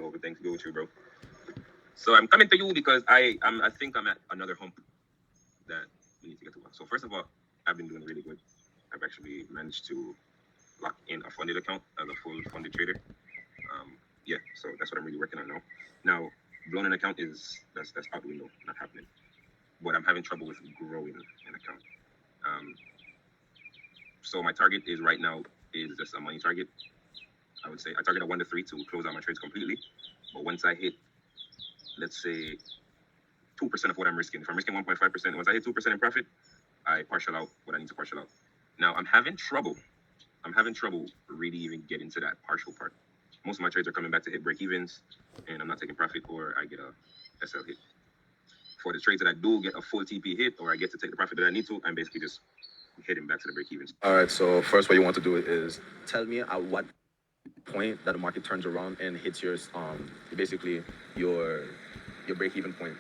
Yo, good thing to go with you, bro. So I'm coming to you because I think I'm at another hump that we need to get to. So first of all, I've been doing really good. I've actually managed to lock in a funded account as a full funded trader. Yeah, so that's what I'm really working on now. Now, blown an account is that's out the window, not happening. But I'm having trouble with growing an account. Um, so my target is right now is just a money target. I would say I target a 1 to 3 to close out my trades completely. But once I hit, let's say, 2% of what I'm risking, if I'm risking 1.5%, once I hit 2% in profit, I partial out what I need to partial out. Now I'm having trouble. Really even getting to that partial part. Most of my trades are coming back to hit break evens, and I'm not taking profit, or I get a SL hit. For the trades that I do get a full TP hit, or I get to take the profit that I need to, I'm basically just heading back to the break evens. All right, so first what you want to do is tell me at what point that the market turns around and hits your basically your break even point.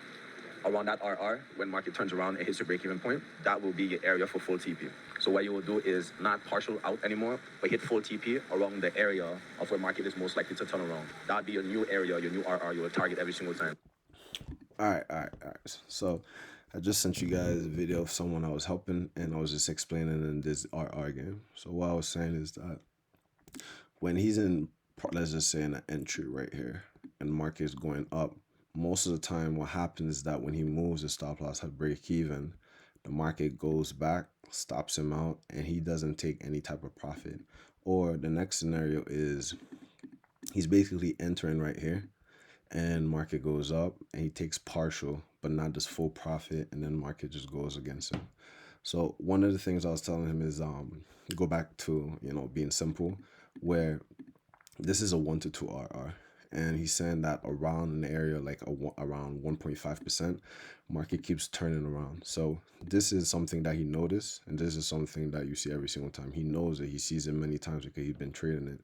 Around that RR, when market turns around and hits your break even point, that will be your area for full TP. So what you will do is not partial out anymore, but hit full TP around the area of where market is most likely to turn around. That'll be your new area, your new RR you will target every single time. All right. So I just sent you guys a video of someone I was helping, and I was just explaining in this RR game. So what I was saying is that when he's in, let's just say, in an entry right here, and market is going up, most of the time what happens is that when he moves the stop loss at break even, the market goes back, stops him out, and he doesn't take any type of profit. Or the next scenario is he's basically entering right here, and market goes up and he takes partial but not just full profit, and then market just goes against him. So one of the things I was telling him is go back to being simple, where this is a 1 to 2 RR, and he's saying that around an area like around 1.5%, market keeps turning around. So this is something that he noticed, and this is something that you see every single time. He knows it. He sees it many times because he's been trading it.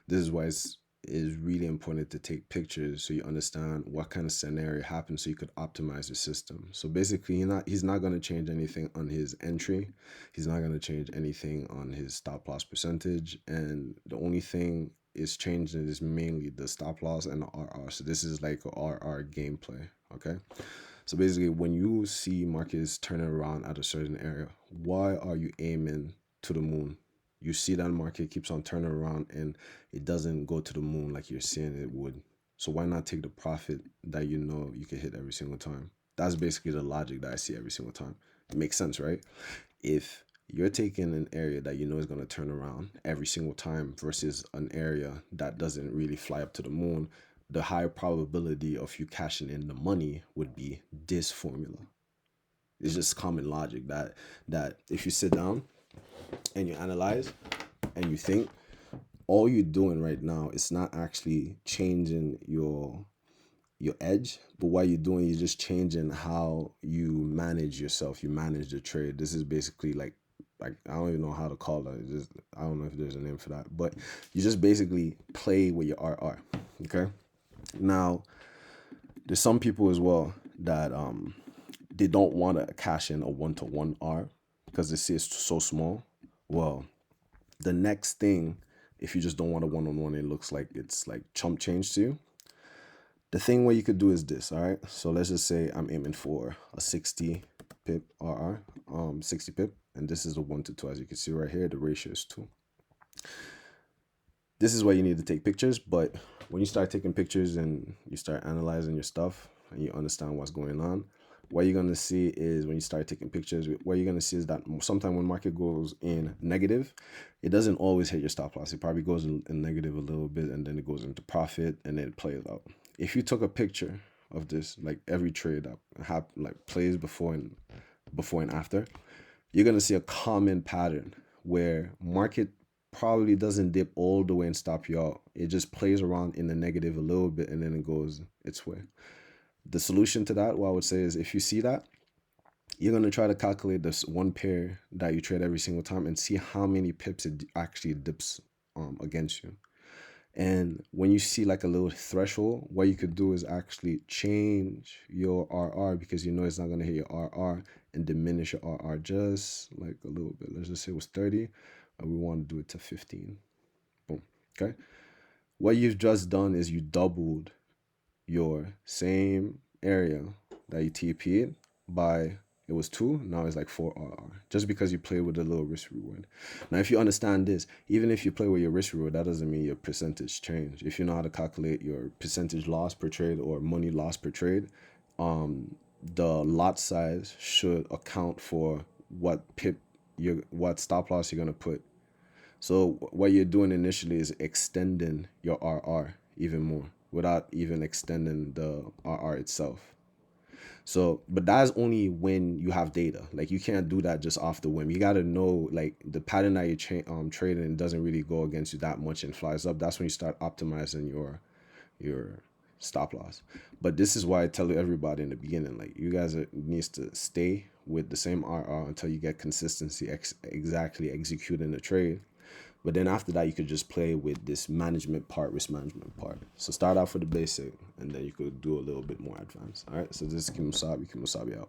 This is why it's is really important to take pictures so you understand what kind of scenario happens so you could optimize the system. So basically he's not going to change anything on his entry. He's not going to change anything on his stop loss percentage, and the only thing is changing is mainly the stop loss and the RR. So this is like a RR gameplay, okay? So basically when you see markets turning around at a certain area, why are you aiming to the moon? You see that market keeps on turning around and it doesn't go to the moon like you're saying it would. So why not take the profit that you know you can hit every single time? That's basically the logic that I see every single time. It makes sense, right? If you're taking an area that you know is going to turn around every single time versus an area that doesn't really fly up to the moon, the higher probability of you cashing in the money would be this formula. It's just common logic that if you sit down and you analyze and you think, all you're doing right now is not actually changing your edge, but what you're doing, you're just changing how you manage yourself. You manage the trade. This is basically like I don't even know how to call it. Just I don't know if there's a name for that, but you just basically play with your RR. Okay. Now, there's some people as well that they don't want to cash in a 1 to 1 R because they see it's so small. Well, the next thing, if you just don't want a 1-on-1, it looks like it's like chump change to you. The thing what you could do is this, all right? So let's just say I'm aiming for a 60 pip RR, 60 pip, and this is a 1 to 2. As you can see right here, the ratio is 2. This is why you need to take pictures, but when you start taking pictures and you start analyzing your stuff and you understand what's going on, what you're going to see is when you start taking pictures, what you're going to see is that sometimes when market goes in negative, it doesn't always hit your stop loss. It probably goes in negative a little bit, and then it goes into profit, and then it plays out. If you took a picture of this, like every trade that plays before and after, you're going to see a common pattern where market probably doesn't dip all the way and stop you out. It just plays around in the negative a little bit, and then it goes its way. The solution to that, what I would say, is if you see that, you're going to try to calculate this one pair that you trade every single time and see how many pips it actually dips against you. And when you see like a little threshold, what you could do is actually change your RR, because you know it's not going to hit your RR, and diminish your RR just like a little bit. Let's just say it was 30, and we want to do it to 15. Boom. Okay. What you've just done is you doubled your same area that you TP'd by, it was 2, now it's like 4 RR. Just because you play with a little risk reward. Now, if you understand this, even if you play with your risk reward, that doesn't mean your percentage change. If you know how to calculate your percentage loss per trade or money loss per trade, the lot size should account for what stop loss you're gonna put. So what you're doing initially is extending your RR even more without even extending the RR itself. So, but that's only when you have data. Like you can't do that just off the whim. You got to know like the pattern that you're trading doesn't really go against you that much and flies up. That's when you start optimizing your stop loss. But this is why I tell everybody in the beginning, like you guys needs to stay with the same RR until you get consistency exactly executing the trade. But then after that, you could just play with this management part, risk management part. So start off with the basic, and then you could do a little bit more advanced. All right. So this is Kimosabi. Kimosabi out.